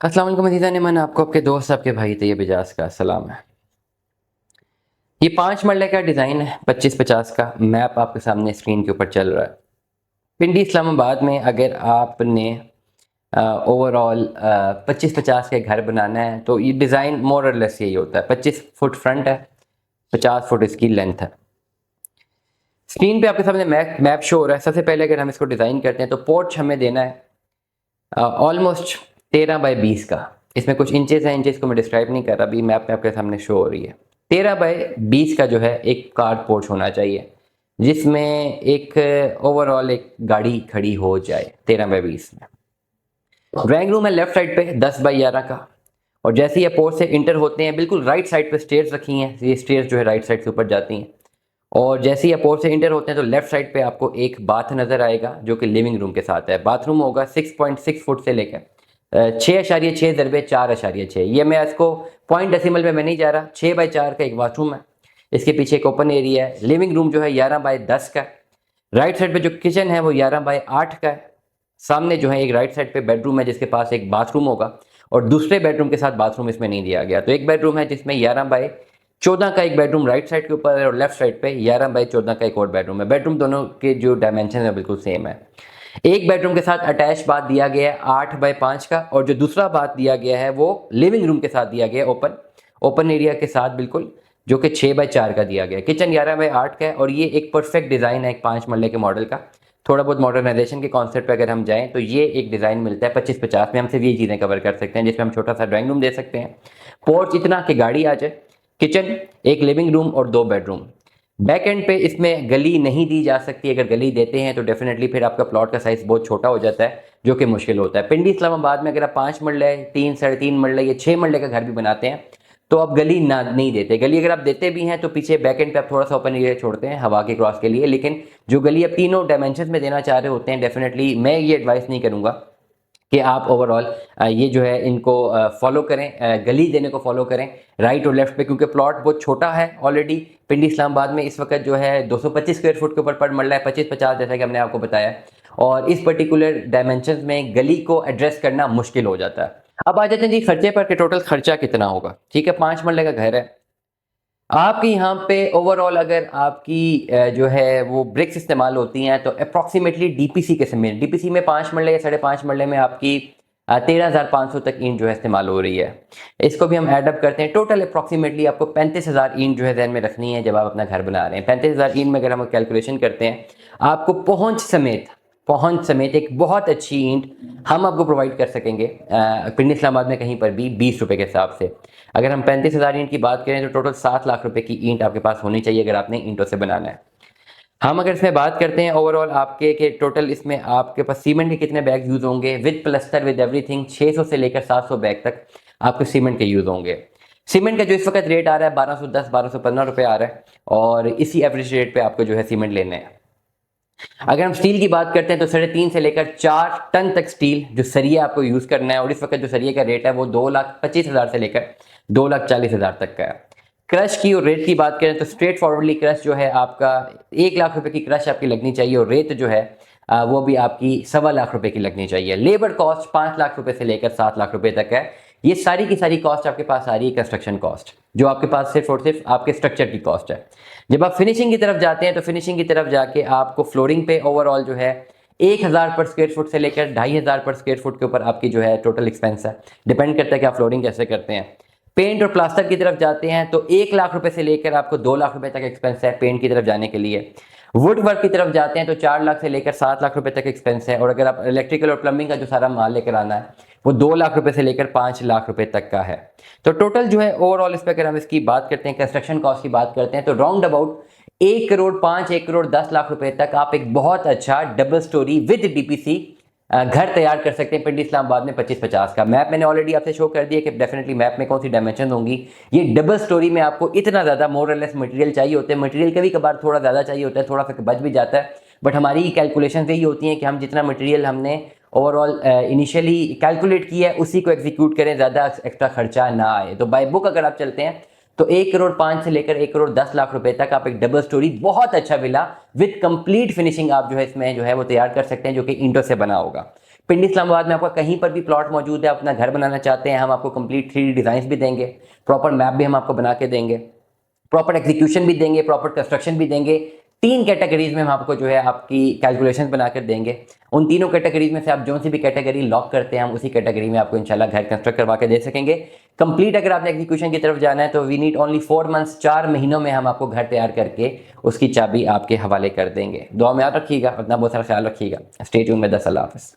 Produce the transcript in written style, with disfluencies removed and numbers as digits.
अस्सलाम वालेकुम अज़ीज़ान नेमान, आपको आपके दोस्त आपके भाई तैयब इजाज़ का सलाम है। ये 5 मरले का डिज़ाइन है 25-50 का। मैप आपके सामने स्क्रीन के ऊपर चल रहा है। पिंडी इस्लामाबाद में अगर आपने ओवरऑल 25-50 के घर बनाना है तो ये डिज़ाइन मोर और लेस यही होता है। 25 फुट फ्रंट है, 50 फुट इसकी लेंथ है। स्क्रीन पे आपके सामने मैप शो हो रहा है। सबसे पहले अगर हम इसको डिज़ाइन करते हैं तो पोर्च हमें देना है ऑलमोस्ट 13 बाई 20 का। इसमें कुछ इंचेस हैं, इंचेस को मैं डिस्क्राइब नहीं कर रहा, अभी मैप में आपके सामने शो हो रही है। 13 बाई 20 का जो है एक कार पोर्च होना चाहिए, जिसमें एक ओवरऑल एक गाड़ी खड़ी हो जाए 13 बाई 20 में। ड्राइंग रूम है लेफ्ट साइड पे 10 बाई 11 का। और जैसे ही पोर्च से इंटर होते हैं बिल्कुल राइट साइड पे स्टेयर्स रखी हैं, ये स्टेयर्स जो है राइट साइड से ऊपर जाती हैं। और जैसे ही अपोर्ट से इंटर होते हैं तो लेफ्ट साइड पे आपको एक बाथ नज़र आएगा जो कि लिविंग रूम के साथ है। बाथरूम होगा 6.6 फुट से लेकर 6.6/4.6। ये मैं इसको पॉइंट डेसिमल में मैं नहीं जा रहा, 6/4 का एक बाथरूम है। इसके पीछे एक ओपन एरिया है। लिविंग रूम जो है 11/10 का है। राइट साइड पे जो किचन है वो 11/8 का है। सामने जो है एक राइट साइड पे बेडरूम है जिसके पास एक बाथरूम होगा, और दूसरे बेडरूम के साथ बाथरूम इसमें नहीं दिया गया। तो एक बेडरूम है जिसमें 11/14 का एक बेडरूम राइट साइड के ऊपर है, और लेफ्ट साइड पे 11/14 का एक और बेडरूम है। बेडरूम दोनों के जो डायमेंशन है बिल्कुल सेम है। एक बेडरूम के साथ अटैच बाथ दिया गया है 8/5 का, और जो दूसरा बाथ दिया गया है वो लिविंग रूम के साथ दिया गया है, ओपन एरिया के साथ बिल्कुल, जो कि 6/4 का दिया गया है। किचन 11/8 का है, और ये एक परफेक्ट डिज़ाइन है एक 5 मरले के मॉडल का। थोड़ा बहुत मॉडर्नाइजेशन के कॉन्सेप्ट पे अगर हम जाएं तो ये एक डिज़ाइन मिलता है 25-50 में। हम सिर्फ ये चीज़ें कवर कर सकते हैं, जिसमें हम छोटा सा ड्राइंग रूम दे सकते हैं, पोर्च इतना कि गाड़ी आ जाए, किचन, एक लिविंग रूम और 2 बेडरूम। बैक एंड पे इसमें गली नहीं दी जा सकती। अगर गली देते हैं तो डेफिनेटली फिर आपका प्लॉट का साइज बहुत छोटा हो जाता है, जो कि मुश्किल होता है। पिंडी इस्लामाबाद में अगर आप 5 मरले, 3, 3.5 मरले या 6 मरले का घर भी बनाते हैं तो आप गली ना नहीं देते। गली अगर आप देते भी हैं तो पीछे बैक एंड पे आप थोड़ा सा ओपन एरिया छोड़ते हैं हवा के क्रॉस के लिए, लेकिन जो गली आप तीनों डायमेंशन में देना चाह रहे होते हैं, डेफिनेटली मैं ये एडवाइस नहीं करूंगा कि आप ओवरऑल ये जो है इनको फॉलो करें, गली देने को फॉलो करें राइट और लेफ्ट पे, क्योंकि प्लॉट बहुत छोटा है ऑलरेडी। पिंडी इस्लामाबाद में इस वक्त जो है 225 स्क्वायर फुट के ऊपर पर मरला है, 25-50 जैसा कि हमने आपको बताया, और इस पर्टिकुलर डायमेंशन में गली को एड्रेस करना मुश्किल हो जाता है। अब आ जाते हैं जी खर्चे पर कि टोटल खर्चा कितना होगा। ठीक है, 5 मरले का घर है आपके यहाँ पे। ओवरऑल अगर आपकी जो है वो ब्रिक्स इस्तेमाल होती हैं तो अप्रॉक्सीमेटली डीपीसी के समेत, डीपीसी में 5 मरले या 5.5 मरले में आपकी 13,500 तक ईंट जो है इस्तेमाल हो रही है। इसको भी हम एडअप करते हैं, टोटल अप्रॉक्सीमेटली आपको 35,000 ईंट जो है ध्यान में रखनी है जब आप अपना घर बना रहे हैं। 35,000 ईंट में अगर हम कैलकुलेशन करते हैं, आपको पहुंच समेत एक बहुत अच्छी ईंट हम आपको प्रोवाइड कर सकेंगे पिंडी इस्लामाबाद में कहीं पर भी 20 रुपये के हिसाब से। अगर हम 35,000 ईंट की बात करें तो टोटल 7 लाख रुपए की ईंट आपके पास होनी चाहिए अगर आपने ईंटों से बनाना है। हम अगर इसमें बात करते हैं ओवरऑल आपके के टोटल, इसमें आपके पास सीमेंट के कितने बैग यूज होंगे विद प्लस्तर विद एवरीथिंग, 600 से लेकर 700 बैग तक आपके सीमेंट के यूज होंगे। सीमेंट का जो इस वक्त रेट आ रहा है 1210-1215 रुपये आ रहा है, और इसी एवरेज रेट पे आपको जो है सीमेंट लेने हैं। अगर हम स्टील की बात करते हैं तो 3.5 से लेकर 4 टन तक स्टील जो सरिया आपको यूज करना है, और इस वक्त जो सरिया का रेट है वो 2,25,000 से लेकर 2,40,000 तक का है। क्रश की और रेत की बात करें तो स्ट्रेट फॉरवर्डली क्रश जो है आपका 1 लाख रुपए की क्रश आपकी लगनी चाहिए, और रेत जो है वो भी आपकी 1.25 लाख रुपए की लगनी चाहिए। लेबर कॉस्ट 5 लाख रुपए से लेकर 7 लाख रुपए तक है। ये सारी की सारी कॉस्ट आपके पास आ रही है कंस्ट्रक्शन कॉस्ट, जो आपके पास सिर्फ और सिर्फ आपके स्ट्रक्चर की कॉस्ट है। जब आप फिनिशिंग की तरफ जाते हैं तो फिनिशिंग की तरफ जाके आपको फ्लोरिंग पे ओवरऑल जो है 1,000 पर स्क्वायर फुट से लेकर 2,500 पर स्क्वायर फुट के ऊपर आपकी जो है टोटल एक्सपेंस है। डिपेंड करता है कि आप फ्लोरिंग कैसे करते हैं। पेंट और प्लास्टर की तरफ जाते हैं तो 1 लाख रुपए से लेकर आपको 2 लाख रुपए तक एक्सपेंस है पेंट की तरफ जाने के लिए। वुड वर्क की तरफ जाते हैं तो 4 लाख से लेकर 7 लाख रुपए तक एक्सपेंस है, और अगर आप इलेक्ट्रिकल और प्लम्बिंग का जो सारा माल लेकर आना है वो 2 लाख रुपए से लेकर 5 लाख रुपए तक का है। तो टोटल जो है ओवरऑल इस पर अगर हम इसकी बात करते हैं, कंस्ट्रक्शन कॉस्ट की बात करते हैं, तो राउंड अबाउट 1,05,00,000 1,10,00,000 रुपए तक आप एक बहुत अच्छा डबल स्टोरी विद डीपीसी घर तैयार कर सकते हैं पिंडी इस्लामाबाद में 25-50 का। मैप मैंने ऑलरेडी आपसे शो कर दिया कि डेफिनेटली मैप में कौन सी डायमेंशन होंगी। ये डबल स्टोरी में आपको इतना ज़्यादा मोर और लेस मटेरियल चाहिए होते हैं। मटेरियल कभी कभार थोड़ा ज़्यादा चाहिए होता है, थोड़ा सा बच भी जाता है, बट हमारी कैलकुलेशन यही होती है कि हम जितना मटेरियल हमने ओवरऑल इनिशियली कैलकुलेट किया है उसी को एग्जीक्यूट करें, ज़्यादा एक्स्ट्रा खर्चा ना आए। तो बाय बुक अगर आप चलते हैं तो 1,05,00,000 से लेकर 1,10,00,000 रुपए तक आप एक डबल स्टोरी बहुत अच्छा विला विद कंप्लीट फिनिशिंग आप जो है इसमें जो है वो तैयार कर सकते हैं, जो कि ईंटों से बना होगा। पिंडी इस्लामाबाद में आपका कहीं पर भी प्लॉट मौजूद है, अपना घर बनाना चाहते हैं, हम आपको कंप्लीट 3D डिज़ाइन भी देंगे, प्रॉपर मैप भी हम आपको बना के देंगे, प्रॉपर एग्जीक्यूशन भी देंगे, प्रॉपर कंस्ट्रक्शन भी देंगे। 3 कैटेगरीज में हम आपको जो है आपकी कैलकुलेशन बना कर देंगे। उन तीनों कैटेगरीज में से आप जो सी भी कैटेगरी लॉक करते हैं, हम उसी कैटेगरी में आपको इंशाल्लाह घर कंस्ट्रक्ट करवा के दे सकेंगे। कंप्लीट अगर आपने एग्जीक्यूशन की तरफ जाना है तो वी नीड ओनली 4 मंथ्स, 4 महीनों में हम आपको घर तैयार करके उसकी चाबी आपके हवाले कर देंगे। दुआ में याद रखिएगा, अपना बहुत सारा ख्याल रखिएगा। स्टे ट्यून में 10 अल्लाह हाफ़िज़।